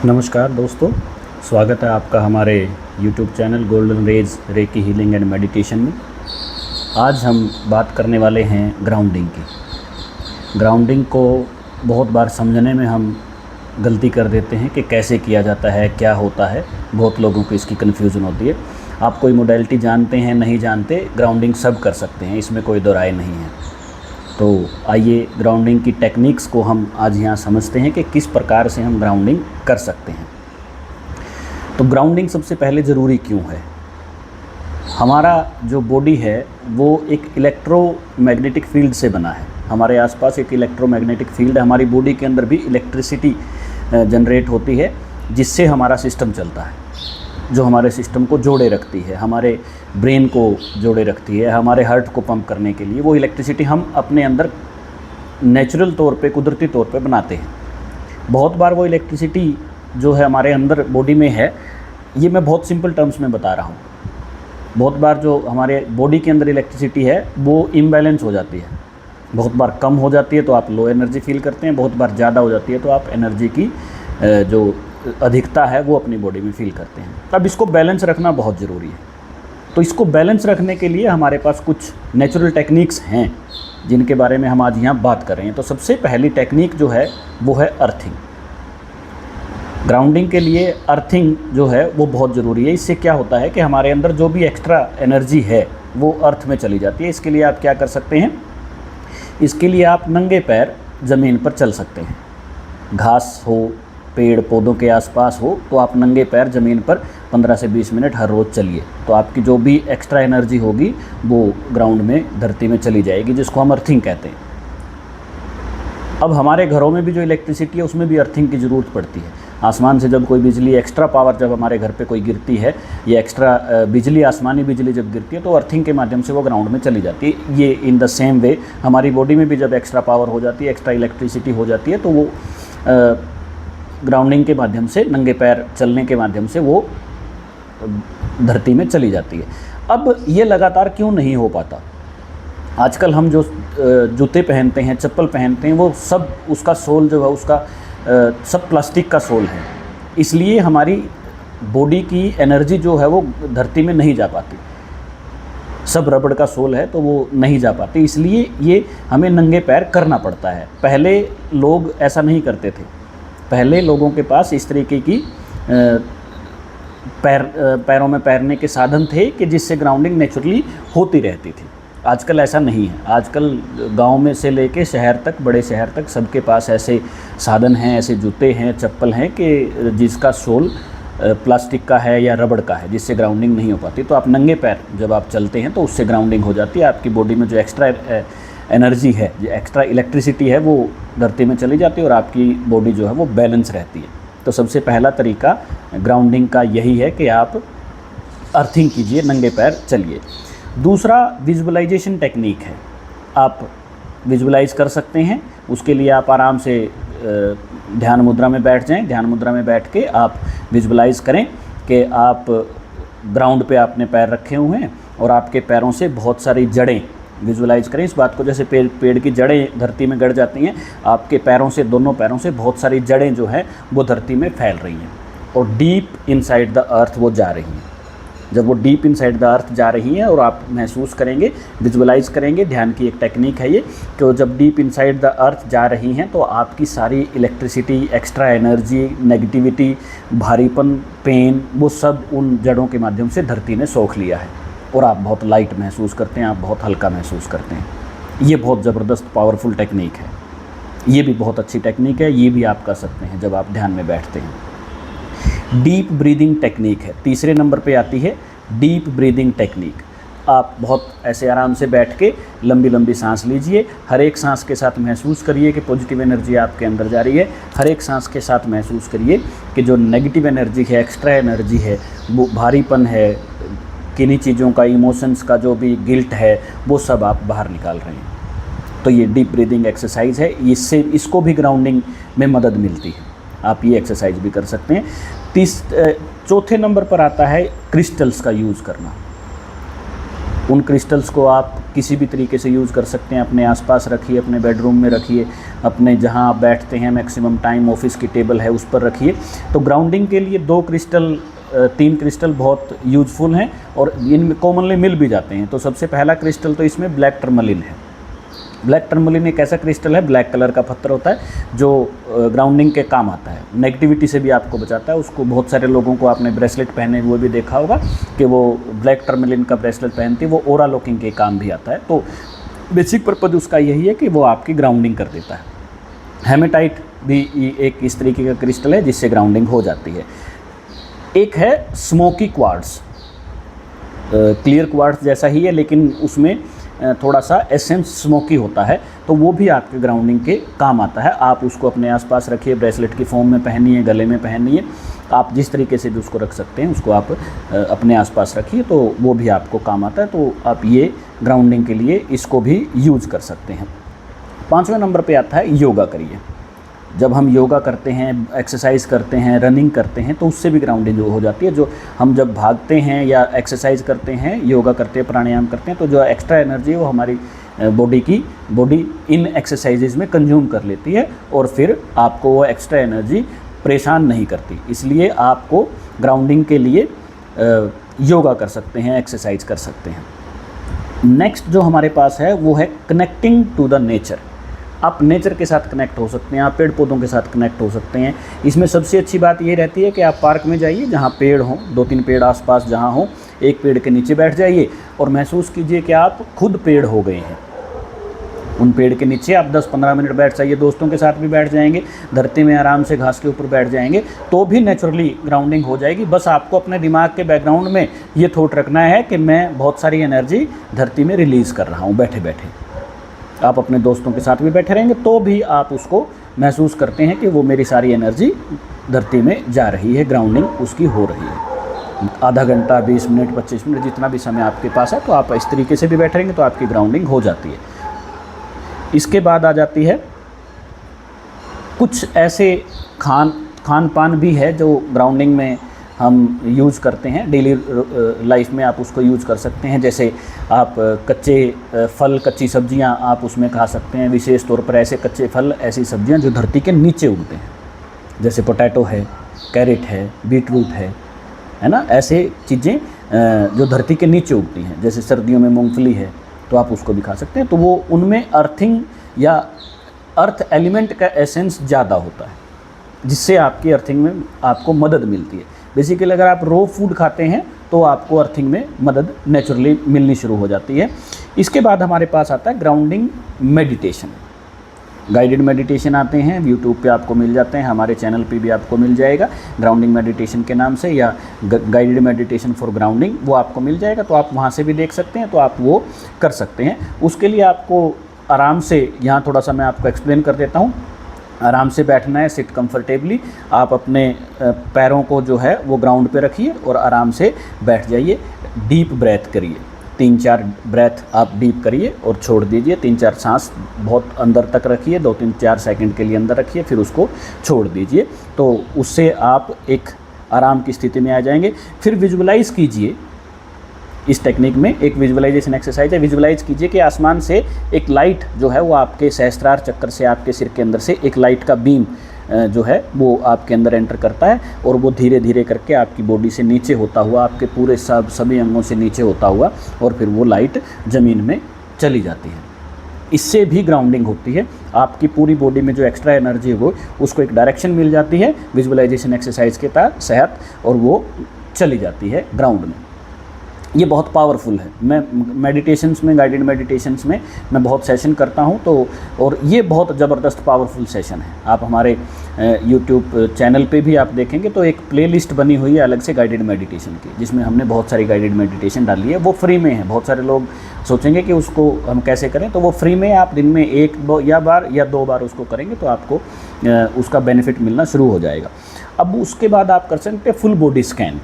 नमस्कार दोस्तों, स्वागत है आपका हमारे YouTube channel golden rays reiki healing and meditation में। आज हम बात करने वाले हैं ग्राउंडिंग की। ग्राउंडिंग को बहुत बार समझने में हम गलती कर देते हैं कि कैसे किया जाता है, क्या होता है। बहुत लोगों को इसकी कन्फ्यूज़न होती है। आप कोई मोडेलिटी जानते हैं, नहीं जानते, ग्राउंडिंग सब कर सकते हैं, इसमें कोई दो राय नहीं है। तो आइए ग्राउंडिंग की टेक्निक्स को हम आज यहाँ समझते हैं कि किस प्रकार से हम ग्राउंडिंग कर सकते हैं। तो ग्राउंडिंग सबसे पहले ज़रूरी क्यों है? हमारा जो बॉडी है वो एक इलेक्ट्रोमैग्नेटिक फील्ड से बना है। हमारे आसपास एक इलेक्ट्रोमैग्नेटिक फील्ड है। हमारी बॉडी के अंदर भी इलेक्ट्रिसिटी जनरेट होती है, जिससे हमारा सिस्टम चलता है, जो हमारे सिस्टम को जोड़े रखती है, हमारे ब्रेन को जोड़े रखती है, हमारे हार्ट को पंप करने के लिए। वो इलेक्ट्रिसिटी हम अपने अंदर नेचुरल तौर पे, कुदरती तौर पे बनाते हैं। बहुत बार वो इलेक्ट्रिसिटी जो है हमारे अंदर बॉडी में है, ये मैं बहुत सिंपल टर्म्स में बता रहा हूँ। बहुत बार जो हमारे बॉडी के अंदर इलेक्ट्रिसिटी है वो इम्बैलेंस हो जाती है। बहुत बार कम हो जाती है तो आप लो एनर्जी फील करते हैं, बहुत बार ज़्यादा हो जाती है तो आप एनर्जी की जो अधिकता है वो अपनी बॉडी में फील करते हैं। अब इसको बैलेंस रखना बहुत ज़रूरी है। तो इसको बैलेंस रखने के लिए हमारे पास कुछ नेचुरल टेक्निक्स हैं जिनके बारे में हम आज यहाँ बात कर रहे हैं। तो सबसे पहली टेक्निक जो है वो है अर्थिंग। ग्राउंडिंग के लिए अर्थिंग जो है वो बहुत ज़रूरी है। इससे क्या होता है कि हमारे अंदर जो भी एक्स्ट्रा एनर्जी है वो अर्थ में चली जाती है। इसके लिए आप क्या कर सकते हैं? इसके लिए आप नंगे पैर ज़मीन पर चल सकते हैं। घास हो, पेड़ पौधों के आसपास हो, तो आप नंगे पैर ज़मीन पर 15 से 20 मिनट हर रोज़ चलिए। तो आपकी जो भी एक्स्ट्रा एनर्जी होगी वो ग्राउंड में, धरती में चली जाएगी, जिसको हम अर्थिंग कहते हैं। अब हमारे घरों में भी जो इलेक्ट्रिसिटी है उसमें भी अर्थिंग की ज़रूरत पड़ती है। आसमान से जब कोई बिजली, एक्स्ट्रा पावर जब हमारे घर पे कोई गिरती है, या एक्स्ट्रा बिजली, आसमानी बिजली जब गिरती है, तो अर्थिंग के माध्यम से वो ग्राउंड में चली जाती है। ये इन द सेम वे हमारी बॉडी में भी जब एक्स्ट्रा पावर हो जाती है, एक्स्ट्रा इलेक्ट्रिसिटी हो जाती है, तो वो ग्राउंडिंग के माध्यम से, नंगे पैर चलने के माध्यम से वो धरती में चली जाती है। अब ये लगातार क्यों नहीं हो पाता? आजकल हम जो जूते पहनते हैं, चप्पल पहनते हैं, वो सब, उसका सोल जो है उसका सब प्लास्टिक का सोल है। इसलिए हमारी बॉडी की एनर्जी जो है वो धरती में नहीं जा पाती। सब रबड़ का सोल है तो वो नहीं जा पाती। इसलिए ये हमें नंगे पैर करना पड़ता है। पहले लोग ऐसा नहीं करते थे। पहले लोगों के पास इस तरीके की पैरों में पैरने के साधन थे कि जिससे ग्राउंडिंग नेचुरली होती रहती थी। आजकल ऐसा नहीं है। आजकल गांव में से लेके शहर तक, बड़े शहर तक, सबके पास ऐसे साधन हैं, ऐसे जूते हैं, चप्पल हैं कि जिसका सोल प्लास्टिक का है या रबड़ का है, जिससे ग्राउंडिंग नहीं हो पाती। तो आप नंगे पैर जब आप चलते हैं तो उससे ग्राउंडिंग हो जाती है। आपकी बॉडी में जो एक्स्ट्रा एनर्जी है, जो एक्स्ट्रा इलेक्ट्रिसिटी है, वो धरती में चली जाती है और आपकी बॉडी जो है वो बैलेंस रहती है। तो सबसे पहला तरीका ग्राउंडिंग का यही है कि आप अर्थिंग कीजिए, नंगे पैर चलिए। दूसरा विजुअलाइजेशन टेक्निक है। आप विजुअलाइज कर सकते हैं। उसके लिए आप आराम से ध्यान मुद्रा में बैठ जाएं। ध्यान मुद्रा में बैठ के आप विजुअलाइज करें कि आप ग्राउंड पे आपने पैर रखे हुए हैं और आपके पैरों से बहुत सारी जड़ें, विजुअलाइज करें इस बात को, जैसे पेड़ की जड़ें धरती में गड़ जाती हैं, आपके पैरों से, दोनों पैरों से बहुत सारी जड़ें जो हैं वो धरती में फैल रही हैं और डीप इनसाइड द अर्थ वो जा रही हैं। जब वो डीप इनसाइड द अर्थ जा रही हैं और आप महसूस करेंगे, विजुअलाइज करेंगे, ध्यान की एक टेक्निक है ये, कि जब डीप इनसाइड द अर्थ जा रही हैं तो आपकी सारी इलेक्ट्रिसिटी, एक्स्ट्रा एनर्जी, नेगेटिविटी, भारीपन, पेन, वो सब उन जड़ों के माध्यम से धरती ने सोख लिया है और आप बहुत लाइट महसूस करते हैं, आप बहुत हल्का महसूस करते हैं। ये बहुत ज़बरदस्त पावरफुल टेक्निक है। ये भी बहुत अच्छी टेक्निक है। ये भी आप कर सकते हैं जब आप ध्यान में बैठते हैं। डीप ब्रीदिंग टेक्निक है। तीसरे नंबर पे आती है डीप ब्रीदिंग टेक्निक। आप बहुत ऐसे आराम से बैठ के लंबी लंबी सांस लीजिए। हर एक सांस के साथ महसूस करिए कि पॉजिटिव एनर्जी आपके अंदर जा रही है। हर एक सांस के साथ महसूस करिए कि जो नेगेटिव एनर्जी है, एक्स्ट्रा एनर्जी है, वो भारीपन है, किन्हीं चीज़ों का, इमोशंस का जो भी गिल्ट है, वो सब आप बाहर निकाल रहे हैं। तो ये डीप ब्रीदिंग एक्सरसाइज है। इसको भी ग्राउंडिंग में मदद मिलती है। आप ये एक्सरसाइज भी कर सकते हैं। चौथे नंबर पर आता है क्रिस्टल्स का यूज़ करना। उन क्रिस्टल्स को आप किसी भी तरीके से यूज़ कर सकते हैं, अपने आसपास रखिए, अपने बेडरूम में रखिए, अपने जहां आप बैठते हैं मैक्सिमम टाइम, ऑफिस की टेबल है उस पर रखिए। तो ग्राउंडिंग के लिए 2 क्रिस्टल 3 क्रिस्टल बहुत यूजफुल हैं और इनमें कॉमनली मिल भी जाते हैं। तो सबसे पहला क्रिस्टल तो इसमें ब्लैक टर्मलिन है। ब्लैक टर्मलिन एक ऐसा क्रिस्टल है, ब्लैक कलर का पत्थर होता है जो ग्राउंडिंग के काम आता है, नेगेटिविटी से भी आपको बचाता है। उसको बहुत सारे लोगों को आपने ब्रेसलेट पहने हुए भी देखा होगा कि वो ब्लैक टर्मलिन का ब्रेसलेट पहनती है, वो ओरा लॉकिंग के काम भी आता है। तो बेसिक पर्पज़ उसका यही है कि वो आपकी ग्राउंडिंग कर देता है। हेमेटाइट भी एक इस तरीके का क्रिस्टल है जिससे ग्राउंडिंग हो जाती है। एक है स्मोकी क्वार्ट्ज, क्लियर क्वार्ट्ज जैसा ही है लेकिन उसमें थोड़ा सा एसेंस स्मोकी होता है, तो वो भी आपके ग्राउंडिंग के काम आता है। आप उसको अपने आसपास रखिए, ब्रेसलेट की फॉर्म में पहनिए, गले में पहनिए, आप जिस तरीके से भी उसको रख सकते हैं उसको आप अपने आसपास रखिए, तो वो भी आपको काम आता है। तो आप ये ग्राउंडिंग के लिए इसको भी यूज़ कर सकते हैं। 5वें नंबर पे आता है योगा करिए। जब हम योगा करते हैं, एक्सरसाइज करते हैं, रनिंग करते हैं, तो उससे भी ग्राउंडिंग हो जाती है। जो हम जब भागते हैं या एक्सरसाइज करते हैं, योगा करते हैं, प्राणायाम करते हैं, तो जो एक्स्ट्रा एनर्जी है वो हमारी बॉडी इन एक्सरसाइजेज में कंज्यूम कर लेती है और फिर आपको वो एक्स्ट्रा एनर्जी परेशान नहीं करती। इसलिए आपको ग्राउंडिंग के लिए योगा कर सकते हैं, एक्सरसाइज कर सकते हैं। नेक्स्ट जो हमारे पास है वो है कनेक्टिंग टू द नेचर। आप नेचर के साथ कनेक्ट हो सकते हैं, आप पेड़ पौधों के साथ कनेक्ट हो सकते हैं। इसमें सबसे अच्छी बात ये रहती है कि आप पार्क में जाइए जहाँ पेड़ हों, 2-3 पेड़ आसपास जहाँ हों, एक पेड़ के नीचे बैठ जाइए और महसूस कीजिए कि आप खुद पेड़ हो गए हैं। उन पेड़ के नीचे आप 10-15 मिनट बैठ जाइए, दोस्तों के साथ भी बैठ जाएंगे, धरती में आराम से घास के ऊपर बैठ जाएंगे, तो भी नेचुरली ग्राउंडिंग हो जाएगी। बस आपको अपने दिमाग के बैकग्राउंड में ये थॉट रखना है कि मैं बहुत सारी एनर्जी धरती में रिलीज़ कर रहा हूँ बैठे बैठे। आप अपने दोस्तों के साथ भी बैठे रहेंगे तो भी आप उसको महसूस करते हैं कि वो मेरी सारी एनर्जी धरती में जा रही है, ग्राउंडिंग उसकी हो रही है। आधा घंटा, 20 मिनट, 25 मिनट, जितना भी समय आपके पास है, तो आप इस तरीके से भी बैठे रहेंगे तो आपकी ग्राउंडिंग हो जाती है। इसके बाद आ जाती है कुछ ऐसे खान पान भी है जो ग्राउंडिंग में हम यूज़ करते हैं, डेली लाइफ में आप उसको यूज़ कर सकते हैं। जैसे आप कच्चे फल, कच्ची सब्जियां आप उसमें खा सकते हैं। विशेष तौर पर ऐसे कच्चे फल, ऐसी सब्जियां जो धरती के नीचे उगते हैं, जैसे पोटैटो है, कैरेट है, बीटरूट है ना, ऐसे चीज़ें जो धरती के नीचे उगती हैं। जैसे सर्दियों में मूंगफली है तो आप उसको भी खा सकते हैं। तो वो उनमें अर्थिंग या अर्थ एलिमेंट का एसेंस ज़्यादा होता है, जिससे आपकी अर्थिंग में आपको मदद मिलती है। बेसिकली अगर आप रो फूड खाते हैं तो आपको अर्थिंग में मदद नेचुरली मिलनी शुरू हो जाती है। इसके बाद हमारे पास आता है ग्राउंडिंग मेडिटेशन। गाइडेड मेडिटेशन आते हैं, यूट्यूब पे आपको मिल जाते हैं, हमारे चैनल पे भी आपको मिल जाएगा ग्राउंडिंग मेडिटेशन के नाम से, या गाइडेड मेडिटेशन फॉर ग्राउंडिंग, वो आपको मिल जाएगा। तो आप वहाँ से भी देख सकते हैं, तो आप वो कर सकते हैं। उसके लिए आपको आराम से, यहाँ थोड़ा सा मैं आपको एक्सप्लेन कर देता हूँ। आराम से बैठना है, सिट कंफर्टेबली। आप अपने पैरों को जो है वो ग्राउंड पे रखिए और आराम से बैठ जाइए। डीप ब्रेथ करिए, 3-4 ब्रेथ आप डीप करिए और छोड़ दीजिए। 3-4 सांस बहुत अंदर तक रखिए, 2-3-4 सेकंड के लिए अंदर रखिए, फिर उसको छोड़ दीजिए। तो उससे आप एक आराम की स्थिति में आ जाएंगे। फिर विजुअलाइज कीजिए, इस टेक्निक में एक विजुअलाइजेशन एक्सरसाइज है। विजुअलाइज कीजिए कि आसमान से एक लाइट जो है वो आपके सहस्त्रार चक्र से, आपके सिर के अंदर से एक लाइट का बीम जो है वो आपके अंदर एंटर करता है और वो धीरे धीरे करके आपकी बॉडी से नीचे होता हुआ, आपके पूरे सभी अंगों से नीचे होता हुआ, और फिर वो लाइट ज़मीन में चली जाती है। इससे भी ग्राउंडिंग होती है। आपकी पूरी बॉडी में जो एक्स्ट्रा एनर्जी हो उसको एक डायरेक्शन मिल जाती है विजुअलाइजेशन एक्सरसाइज के तहत, और वो चली जाती है ग्राउंड में। ये बहुत पावरफुल है। मैं मेडिटेशंस में, गाइडेड मेडिटेशंस में मैं बहुत सेशन करता हूँ, तो और ये बहुत ज़बरदस्त पावरफुल सेशन है। आप हमारे यूट्यूब चैनल पे भी आप देखेंगे तो एक प्लेलिस्ट बनी हुई है अलग से गाइडेड मेडिटेशन की, जिसमें हमने बहुत सारी गाइडेड मेडिटेशन डाली है। वो फ्री में है। बहुत सारे लोग सोचेंगे कि उसको हम कैसे करें, तो वो फ्री में आप दिन में 1 बार या 2 बार उसको करेंगे तो आपको उसका बेनिफिट मिलना शुरू हो जाएगा। अब उसके बाद आप कर सकते हैं फुल बॉडी स्कैन।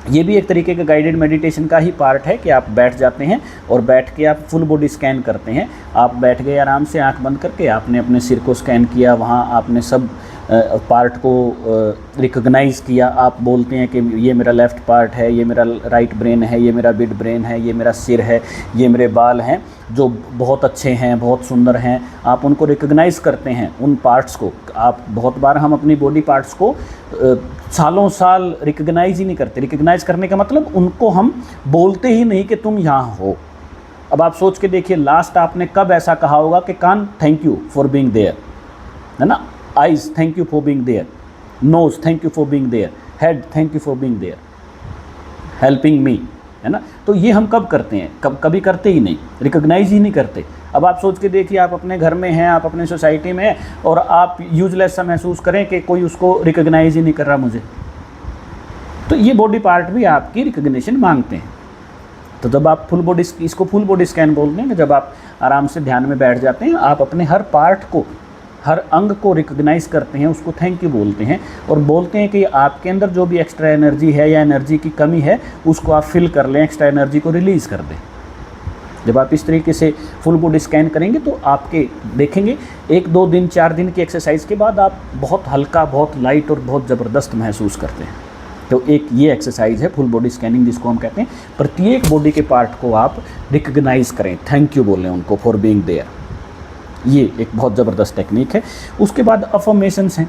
ये भी एक तरीके का गाइडेड मेडिटेशन का ही पार्ट है कि आप बैठ जाते हैं और बैठ के आप फुल बॉडी स्कैन करते हैं। आप बैठ गए आराम से, आंख बंद करके, आपने अपने सिर को स्कैन किया, वहाँ आपने सब पार्ट को रिकॉग्नाइज़ किया, आप बोलते हैं कि ये मेरा लेफ़्ट पार्ट है, ये मेरा राइट ब्रेन है, ये मेरा मिड ब्रेन है, ये मेरा सिर है, ये मेरे बाल हैं जो बहुत अच्छे हैं, बहुत सुंदर हैं, आप उनको रिकॉग्नाइज़ करते हैं उन पार्ट्स को। आप बहुत बार हम अपनी बॉडी पार्ट्स को सालों साल रिकॉग्नाइज़ ही नहीं करते। रिकॉग्नाइज़ करने का मतलब उनको हम बोलते ही नहीं कि तुम यहाँ हो। अब आप सोच के देखिए, लास्ट आपने कब ऐसा कहा होगा कि कान thank you for being there, है ना, eyes thank you for being there, nose thank you for being there, head thank you for being there, helping me, है ना। तो ये हम कब करते हैं? कभी करते ही नहीं, रिकॉग्नाइज ही नहीं करते। अब आप सोच के देखिए, आप अपने घर में हैं, आप अपने सोसाइटी में हैं और आप यूजलेस सा महसूस करें कि कोई उसको रिकॉग्नाइज ही नहीं कर रहा मुझे, तो ये बॉडी पार्ट भी आपकी रिकॉग्निशन मांगते हैं। तो जब आप फुल बॉडी, इसको फुल बॉडी स्कैन बोलते हैं, जब आप आराम से ध्यान में बैठ जाते हैं, आप अपने हर पार्ट को, हर अंग को रिकॉग्नाइज करते हैं, उसको थैंक यू बोलते हैं और बोलते हैं कि आपके अंदर जो भी एक्स्ट्रा एनर्जी है या एनर्जी की कमी है उसको आप फिल कर लें, एक्स्ट्रा एनर्जी को रिलीज़ कर दें। जब आप इस तरीके से फुल बॉडी स्कैन करेंगे तो आपके देखेंगे 1, 2 दिन, 4 दिन की एक्सरसाइज के बाद आप बहुत हल्का, बहुत लाइट और बहुत ज़बरदस्त महसूस करते हैं। तो एक ये एक्सरसाइज है फुल बॉडी स्कैनिंग, जिसको हम कहते हैं। प्रत्येक बॉडी के पार्ट को आप रिकॉग्नाइज करें, थैंक यू बोलें उनको फॉर बीइंग देयर। ये एक बहुत ज़बरदस्त टेक्निक है। उसके बाद अफर्मेशंस हैं।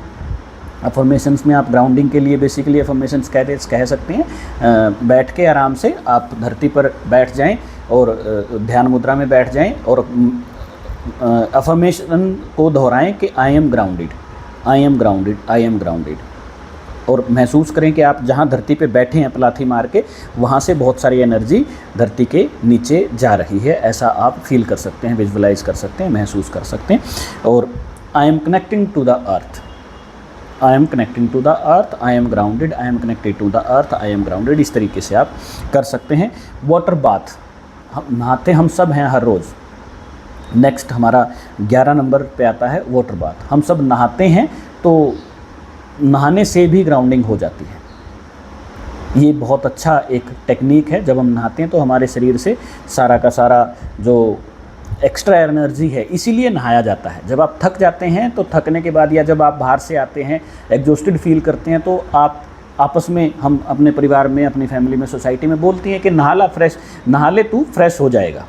अफर्मेशंस में आप ग्राउंडिंग के लिए बेसिकली अफर्मेशंस कह सकते हैं, बैठ के आराम से आप धरती पर बैठ जाएं और ध्यान मुद्रा में बैठ जाएं और अफर्मेशन को दोहराएं कि आई am grounded, I am grounded, I am grounded. और महसूस करें कि आप जहाँ धरती पे बैठे हैं पलाथी मार के, वहाँ से बहुत सारी एनर्जी धरती के नीचे जा रही है, ऐसा आप फील कर सकते हैं, विजुअलाइज कर सकते हैं, महसूस कर सकते हैं। और I am connecting to the earth, I am connecting to the earth, I am grounded, I am connected to the earth, I am grounded, इस तरीके से आप कर सकते हैं। वाटर बाथ, हम नहाते हम सब हैं हर रोज़। नेक्स्ट हमारा 11 नंबर पे आता है वाटर बाथ। हम सब नहाते हैं, तो नहाने से भी ग्राउंडिंग हो जाती है। ये बहुत अच्छा एक टेक्निक है। जब हम नहाते हैं तो हमारे शरीर से सारा का सारा जो एक्स्ट्रा एनर्जी है, इसीलिए नहाया जाता है। जब आप थक जाते हैं तो थकने के बाद या जब आप बाहर से आते हैं एग्जॉस्टेड फील करते हैं, तो आप आपस में, हम अपने परिवार में, अपनी फैमिली में, सोसाइटी में बोलती हैं कि नहा ले तू, फ्रेश हो जाएगा,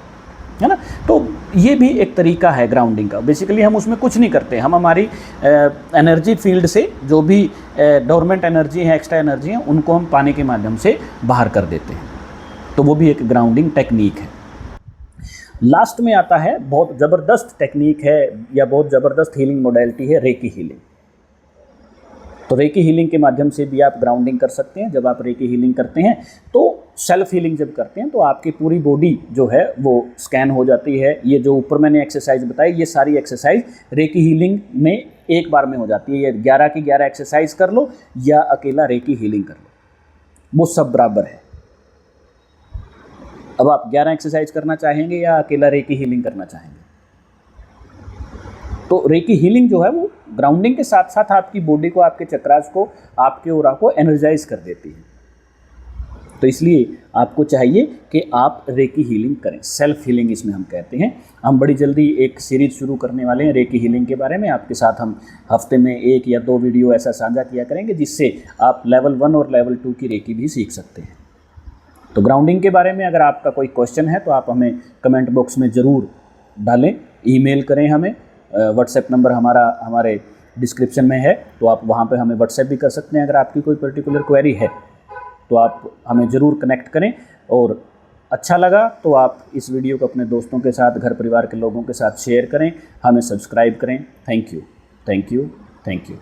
है ना। तो ये भी एक तरीका है ग्राउंडिंग का। बेसिकली हम उसमें कुछ नहीं करते, हम हमारी एनर्जी फील्ड से जो भी डोरमेंट एनर्जी है, एक्स्ट्रा एनर्जी है, उनको हम पानी के माध्यम से बाहर कर देते हैं। तो वो भी एक ग्राउंडिंग टेक्निक है। लास्ट में आता है, बहुत ज़बरदस्त टेक्निक है या बहुत ज़बरदस्त हीलिंग मोडेलिटी है, रेकी हीलिंग। तो रेकी हीलिंग के माध्यम से भी आप ग्राउंडिंग कर सकते हैं। जब आप रेकी हीलिंग करते हैं तो सेल्फ हीलिंग जब करते हैं तो आपकी पूरी बॉडी जो है वो स्कैन हो जाती है। ये जो ऊपर मैंने एक्सरसाइज बताई, ये सारी एक्सरसाइज रेकी हीलिंग में एक बार में हो जाती है। ये 11 की 11 एक्सरसाइज कर लो या अकेला रेकी हीलिंग कर लो, वो सब बराबर है। अब आप 11 एक्सरसाइज करना चाहेंगे या अकेला रेकी हीलिंग करना चाहेंगे? तो रेकी हीलिंग जो है वो ग्राउंडिंग के साथ साथ आपकी बॉडी को, आपके चक्रास को, आपके ऑरा को एनर्जाइज कर देती है। तो इसलिए आपको चाहिए कि आप रेकी हीलिंग करें, सेल्फ हीलिंग इसमें हम कहते हैं। हम बड़ी जल्दी एक सीरीज़ शुरू करने वाले हैं रेकी हीलिंग के बारे में। आपके साथ हम हफ्ते में 1 या 2 वीडियो ऐसा साझा किया करेंगे जिससे आप लेवल 1 और लेवल 2 की रेकी भी सीख सकते हैं। तो ग्राउंडिंग के बारे में अगर आपका कोई क्वेश्चन है तो आप हमें कमेंट बॉक्स में ज़रूर डालें, ईमेल करें हमें। व्हाट्सएप नंबर हमारे डिस्क्रिप्शन में है, तो आप वहाँ पे हमें व्हाट्सएप भी कर सकते हैं। अगर आपकी कोई पर्टिकुलर क्वेरी है तो आप हमें ज़रूर कनेक्ट करें। और अच्छा लगा तो आप इस वीडियो को अपने दोस्तों के साथ, घर परिवार के लोगों के साथ शेयर करें, हमें सब्सक्राइब करें। Thank you, thank you, thank you.